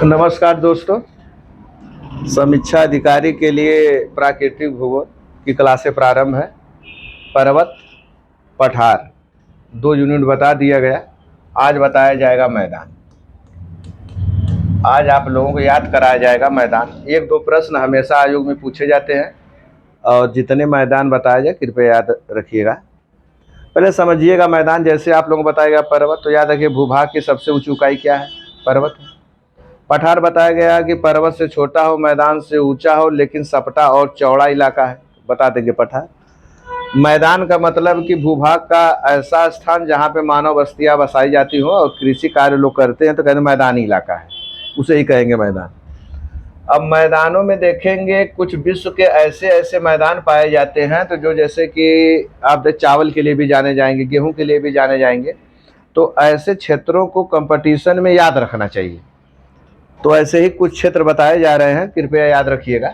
नमस्कार दोस्तों। समीक्षा अधिकारी के लिए प्राकृतिक भूगोल की क्लासें प्रारंभ है। पर्वत, पठार 2 यूनिट बता दिया गया। आज बताया जाएगा मैदान। आज आप लोगों को याद कराया जाएगा मैदान। 1-2 प्रश्न हमेशा आयोग में पूछे जाते हैं और जितने मैदान बताए जाए कृपया याद रखिएगा। पहले समझिएगा मैदान। जैसे आप लोगों को बताया गया पर्वत, तो याद रखिए भूभाग की सबसे ऊंची ऊंचाई क्या है? पर्वत है। पठार बताया गया कि पर्वत से छोटा हो, मैदान से ऊंचा हो, लेकिन सपटा और चौड़ा इलाका है, बता देंगे पठार। मैदान का मतलब कि भूभाग का ऐसा स्थान जहाँ पे मानव बस्तियां बसाई जाती हो और कृषि कार्य लोग करते हैं, तो कहते हैं मैदानी इलाका है, उसे ही कहेंगे मैदान। अब मैदानों में देखेंगे कुछ विश्व के ऐसे ऐसे मैदान पाए जाते हैं, तो जो जैसे कि आप चावल के लिए भी जाने जाएंगे, गेहूं के लिए भी जाने जाएंगे, तो ऐसे क्षेत्रों को कंपटीशन में याद रखना चाहिए। तो ऐसे ही कुछ क्षेत्र बताए जा रहे हैं, कृपया याद रखिएगा।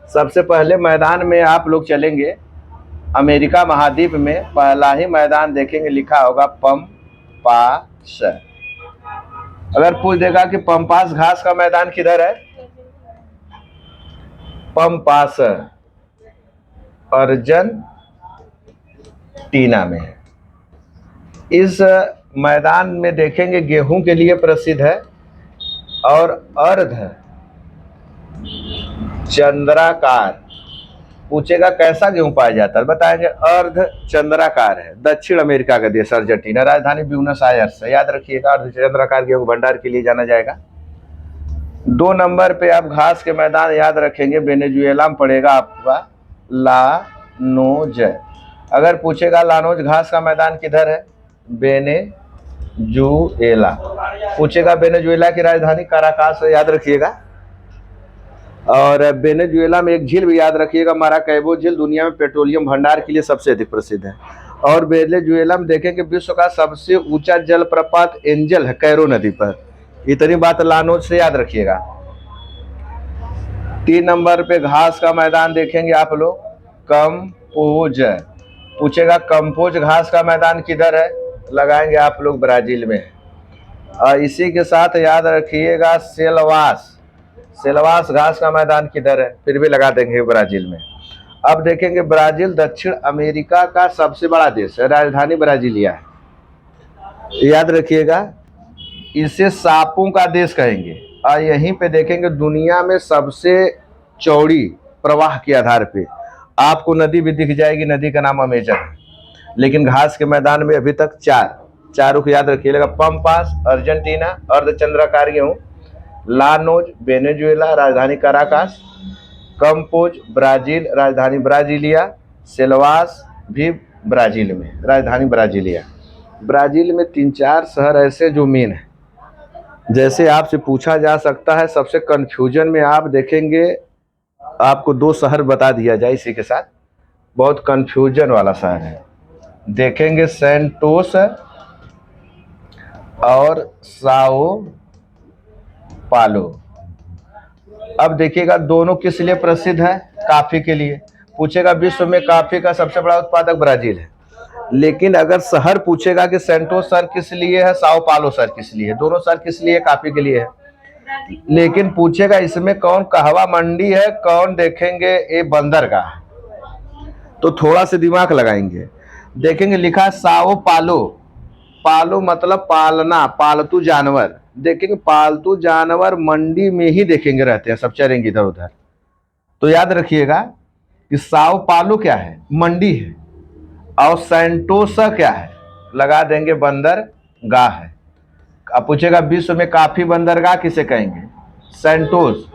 सबसे पहले मैदान में आप लोग चलेंगे अमेरिका महाद्वीप में। पहला ही मैदान देखेंगे, लिखा होगा पंपास। अगर पूछ देगा कि पंपास घास का मैदान किधर है? पंपास अर्जेंटीना में है। इस मैदान में देखेंगे गेहूं के लिए प्रसिद्ध है और अर्ध चंद्राकार। पूछेगा कैसा गेहूं पाया जाता है, बताएंगे अर्ध चंद्राकार है। दक्षिण अमेरिका का देश अर्जेंटीना, राजधानी ब्यूनस आयर्स है। याद रखिएगा अर्ध चंद्राकार गेहूं भंडार के लिए जाना जाएगा। 2 नंबर पे आप घास के मैदान याद रखेंगे, वेनेजुएला में पड़ेगा आपका लानोज। अगर पूछेगा लानोज घास का मैदान किधर है? वेनेजुएला। पूछेगा वेनेजुएला की राजधानी काराकास है, याद रखिएगा। और वेनेजुएला में एक झील भी याद रखिएगा, माराकैबो झील, दुनिया में पेट्रोलियम भंडार के लिए सबसे अधिक प्रसिद्ध है। और वेनेजुएला में देखेंगे विश्व का सबसे ऊंचा जलप्रपात एंजल है, कैरो नदी पर। इतनी बात लानोज से याद रखिएगा। 3 नंबर पे घास का मैदान देखेंगे आप लोग, कंपोज। पूछेगा कंपोज घास का मैदान किधर है? लगाएंगे आप लोग ब्राजील में। और इसी के साथ याद रखिएगा सेलवास। सेलवास घास का मैदान किधर है? फिर भी लगा देंगे ब्राजील में। अब देखेंगे ब्राजील दक्षिण अमेरिका का सबसे बड़ा देश है, राजधानी ब्राजीलिया है, याद रखिएगा। इसे सांपों का देश कहेंगे। और यहीं पे देखेंगे दुनिया में सबसे चौड़ी प्रवाह के आधार पे आपको नदी भी दिख जाएगी, नदी का नाम अमेजन है। लेकिन घास के मैदान में अभी तक चारों को याद रखिएगा। पंपास अर्जेंटीना अर्धचंद्राकार गेहूं, लानोज वेनेजुएला राजधानी काराकास, कंपोज ब्राजील राजधानी ब्राजीलिया, सेलवास भी ब्राजील में राजधानी ब्राजीलिया। ब्राजील में 3-4 शहर ऐसे जो मेन है, जैसे आपसे पूछा जा सकता है। सबसे कंफ्यूजन में आप देखेंगे, आपको 2 शहर बता दिया जाए इसी के साथ, बहुत कंफ्यूजन वाला शहर है। देखेंगे सेंटोस और साओ पालो। अब देखिएगा दोनों किस लिए प्रसिद्ध है? काफी के लिए। पूछेगा विश्व में काफी का सबसे बड़ा उत्पादक ब्राजील है। लेकिन अगर शहर पूछेगा कि सेंटोस शहर किस लिए है, साओ पालो शहर किस लिए है, दोनों शहर किस लिए? काफी के लिए है। लेकिन पूछेगा इसमें कौन कहवा मंडी है, कौन देखेंगे ये बंदरगाह, तो थोड़ा सा दिमाग लगाएंगे। देखेंगे लिखा है साओ पालो। पालो मतलब पालना, पालतू जानवर। देखेंगे पालतू जानवर मंडी में ही देखेंगे रहते हैं, सब चरेंगे इधर उधर। तो याद रखिएगा कि साओ पालो क्या है? मंडी है। और सेंटोसा क्या है? लगा देंगे बंदरगाह है। अब पूछेगा विश्व में काफी बंदरगाह किसे कहेंगे? सेंटोस।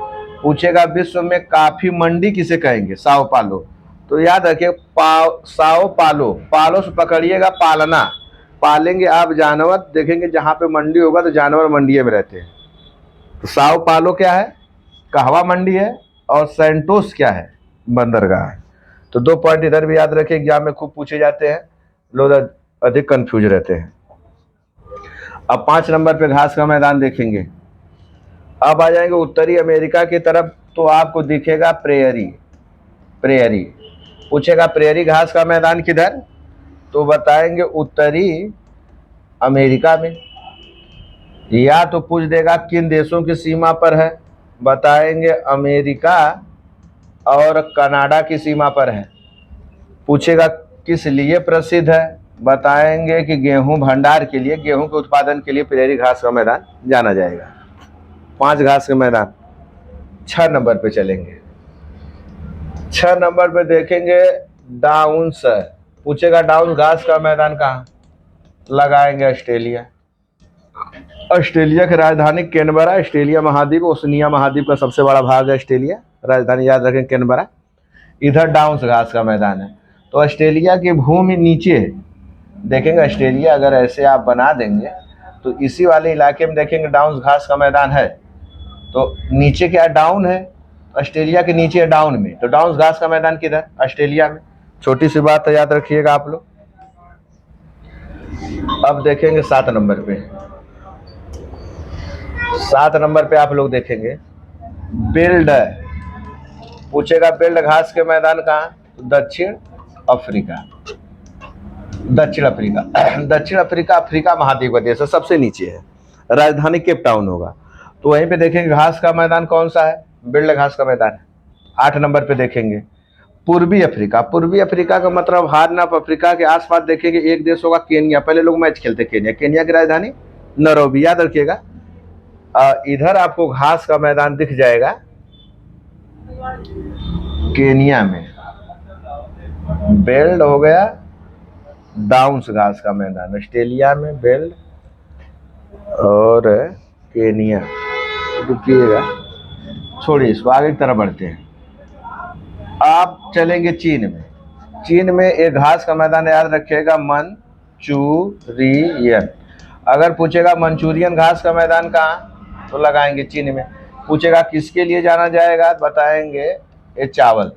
पूछेगा विश्व में काफी मंडी किसे कहेंगे? साओ पालो। तो याद रखिए साओ पालो, पालो से पकड़िएगा पालना, पालेंगे आप जानवर। देखेंगे जहां पे मंडी होगा तो जानवर मंडिये में रहते हैं। तो साओ पालो क्या है? कहवा मंडी है। और सेंटोस क्या है? बंदरगाह है। तो 2 पॉइंट इधर भी याद रखिए, एग्जाम में खूब पूछे जाते हैं, लोग अधिक कंफ्यूज रहते हैं। अब 5 नंबर पे घास का मैदान देखेंगे। अब आ जाएंगे उत्तरी अमेरिका की तरफ, तो आपको दिखेगा प्रेयरी। प्रेयरी पूछेगा प्रेयरी घास का मैदान किधर? तो बताएंगे उत्तरी अमेरिका में, या तो पूछ देगा किन देशों की सीमा पर है, बताएंगे अमेरिका और कनाडा की सीमा पर है। पूछेगा किस लिए प्रसिद्ध है, बताएंगे कि गेहूं भंडार के लिए, गेहूं के उत्पादन के लिए प्रेरी घास का मैदान जाना जाएगा। 5 घास के मैदान। 6 नंबर पे चलेंगे। 6 नंबर पे देखेंगे डाउन्स। पूछेगा डाउन घास का मैदान कहाँ, लगाएंगे ऑस्ट्रेलिया। ऑस्ट्रेलिया की राजधानी कैनबरा। ऑस्ट्रेलिया महाद्वीप, ओशनिया महाद्वीप का सबसे बड़ा भाग है ऑस्ट्रेलिया। राजधानी याद रखें कैनबरा। इधर डाउन्स घास का मैदान है। तो ऑस्ट्रेलिया की भूमि नीचे है। देखेंगे ऑस्ट्रेलिया अगर ऐसे आप बना देंगे तो इसी वाले इलाके में देखेंगे डाउन्स घास का मैदान है। तो नीचे क्या डाउन है, ऑस्ट्रेलिया के नीचे है डाउन में, तो डाउन्स घास का मैदान किधर, ऑस्ट्रेलिया में। छोटी सी बात है, याद रखिएगा आप लोग। अब देखेंगे 7 नंबर पे। 7 नंबर पे आप लोग देखेंगे बिल्ड। पूछेगा बिल्ड घास के मैदान कहाँ, तो दक्षिण अफ्रीका। दक्षिण अफ्रीका। दक्षिण अफ्रीका अफ्रीका महाद्वीप का देश है, सबसे नीचे है। राजधानी केप टाउन होगा। तो वहीं पे देखेंगे घास का मैदान कौन सा है, बिल्ड घास का मैदान है। 8 नंबर पे देखेंगे पूर्वी अफ्रीका। पूर्वी अफ्रीका का मतलब हार्न ऑफ अफ्रीका के आसपास देखेंगे एक देश होगा केन्या। पहले लोग मैच खेलते केन्या। केन्या की राजधानी नैरोबी, याद रखिएगा। इधर आपको घास का मैदान दिख जाएगा केन्या में। बेल्ट हो गया डाउन्स घास का मैदान, ऑस्ट्रेलिया में बेल्ट और केन्या। रुकिएगा, छोड़िए इसको, आगे की तरफ बढ़ते हैं। आप चलेंगे चीन में। चीन में एक घास का मैदान याद रखिएगा मंचूरियन। अगर पूछेगा मंचूरियन घास का मैदान कहाँ, तो लगाएंगे चीन में। पूछेगा किसके लिए जाना जाएगा, बताएंगे ये चावल।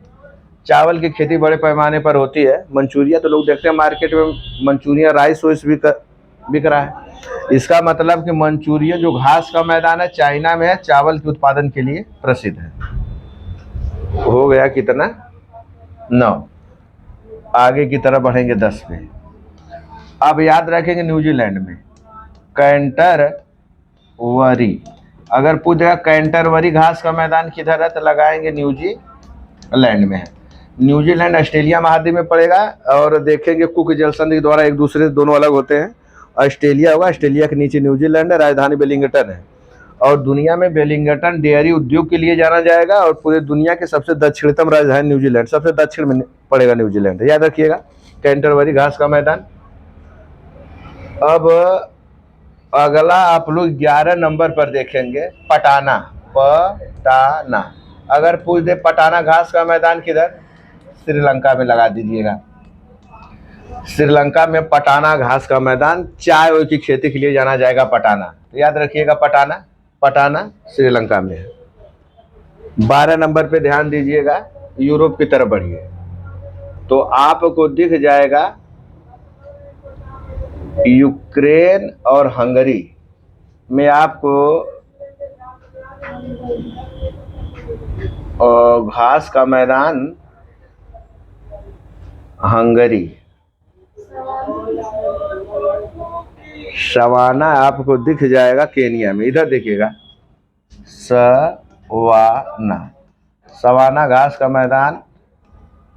चावल की खेती बड़े पैमाने पर होती है। मंचूरिया तो लोग देखते हैं मार्केट में, मंचूरियन राइस बिक रहा है। इसका मतलब कि मंचूरियन जो घास का मैदान है चाइना में है, चावल के उत्पादन के लिए प्रसिद्ध है। हो गया कितना, 9। आगे की तरफ बढ़ेंगे 10 पे। अब याद रखेंगे न्यूजीलैंड में कैंटरबरी। अगर पूछेगा कैंटरबरी घास का मैदान किधर है, तो लगाएंगे न्यूजीलैंड में है। न्यूजीलैंड ऑस्ट्रेलिया महाद्वीप में पड़ेगा। और देखेंगे कुक जलसंधि द्वारा एक दूसरे से दोनों अलग होते हैं। ऑस्ट्रेलिया होगा, ऑस्ट्रेलिया के नीचे न्यूजीलैंड है, राजधानी वेलिंगटन है। और दुनिया में वेलिंगटन डेयरी उद्योग के लिए जाना जाएगा। और पूरे दुनिया के सबसे दक्षिणतम राजधानी न्यूजीलैंड, सबसे दक्षिण में पड़ेगा न्यूजीलैंड, याद रखिएगा। कैंटरबरी घास का मैदान। अब अगला आप लोग 11 नंबर पर देखेंगे पटाना। पटाना अगर पूछ दे पटाना घास का मैदान किधर, श्रीलंका में लगा दीजिएगा। श्रीलंका में पटाना घास का मैदान, चाय की खेती के लिए जाना जाएगा पटाना, तो याद रखिएगा पटाना। पटाना श्रीलंका में है। 12 नंबर पे ध्यान दीजिएगा, यूरोप की तरफ बढ़िए तो आपको दिख जाएगा यूक्रेन और हंगरी में आपको घास का मैदान, हंगरी। सवाना आपको दिख जाएगा केनिया में, इधर देखिएगा सवाना। सवाना घास का मैदान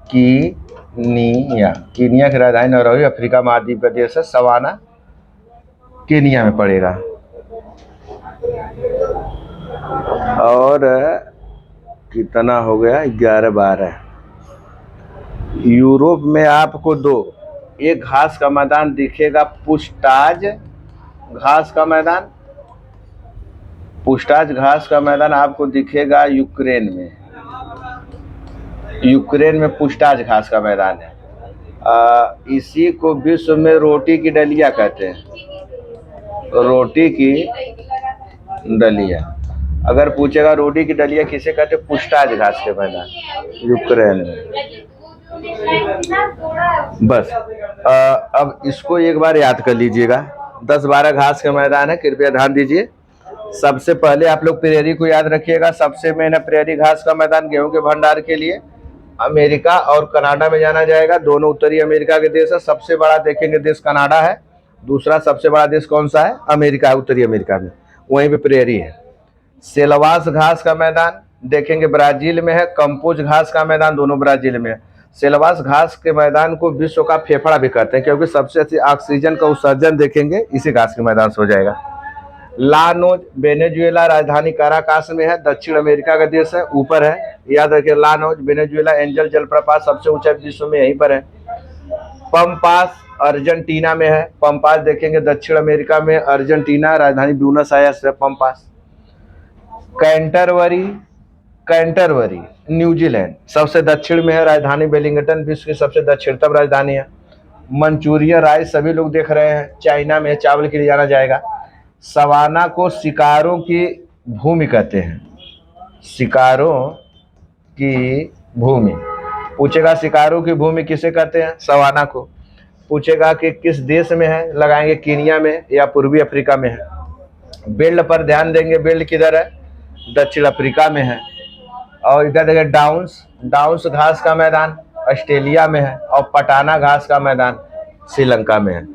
कीनिया। कीनिया की राजधानी नैरोबी, अफ्रीका महाद्वीप का देश है। सवाना केनिया में पड़ेगा। और कितना हो गया, 11 12। यूरोप में आपको 2, एक घास का मैदान दिखेगा पुस्टाज घास का मैदान। पुस्टाज घास का मैदान आपको दिखेगा यूक्रेन में। यूक्रेन में पुस्टाज घास का मैदान है। इसी को विश्व में रोटी की डलिया कहते हैं, रोटी की डलिया। अगर पूछेगा रोटी की डलिया किसे कहते हैं, पुस्टाज घास के मैदान, यूक्रेन में। बस अब इसको एक बार याद कर लीजिएगा। 10 12 घास के मैदान है, कृपया ध्यान दीजिए। सबसे पहले आप लोग प्रेरी को याद रखिएगा। सबसे मेन है प्रेरी घास का मैदान गेहूं के भंडार के लिए। अमेरिका और कनाडा में जाना जाएगा, दोनों उत्तरी अमेरिका के देश है। सबसे बड़ा देखेंगे देश कनाडा है, दूसरा सबसे बड़ा देश कौन सा है, अमेरिका, उत्तरी अमेरिका में। वहीं पे प्रेरी है। सेल्वास घास का मैदान देखेंगे ब्राजील में है, कंपोज घास का मैदान दोनों ब्राजील में है। सेल्वास घास के मैदान को विश्व का फेफड़ा भी कहते हैं, क्योंकि सबसे अच्छी ऑक्सीजन का उत्सर्जन देखेंगे इसी घास के मैदान से हो जाएगा। लानोज वेनेजुएला, राजधानी काराकास में है, दक्षिण अमेरिका का देश है, ऊपर है, याद रखिए लानोज वेनेजुएला। एंजल जलप्रपात सबसे ऊंचा विश्व में यहीं पर है। पंपास अर्जेंटीना में है, पंपास देखेंगे दक्षिण अमेरिका में, अर्जेंटीना, राजधानी ब्यूनस आयर्स है पंपास। कैंटरबरी, कैंटरबरी न्यूजीलैंड सबसे दक्षिण में है, राजधानी वेलिंगटन विश्व की सबसे दक्षिणतम राजधानी है। मंचूरियन राइस सभी लोग देख रहे हैं, चाइना में चावल के लिए जाना जाएगा। सवाना को शिकारों की भूमि कहते हैं, शिकारों की भूमि। पूछेगा शिकारों की भूमि किसे कहते हैं, सवाना को। पूछेगा कि किस देश में है, लगाएंगे कीनिया में या पूर्वी अफ्रीका में है। बेल्ट पर ध्यान देंगे, बेल्ट किधर है, दक्षिण अफ्रीका में है। और इधर देखिए डाउन्स, डाउन्स घास का मैदान ऑस्ट्रेलिया में है, और पटाना घास का मैदान श्रीलंका में है।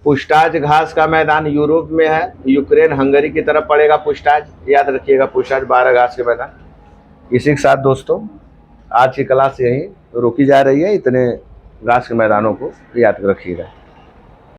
पुस्टाज घास का मैदान यूरोप में है, यूक्रेन हंगरी की तरफ पड़ेगा पुस्टाज, याद रखिएगा पुस्टाज 12 घास के मैदान। इसी के साथ दोस्तों आज की क्लास यहीं रुकी जा रही है, इतने घास के मैदानों को याद रखिएगा।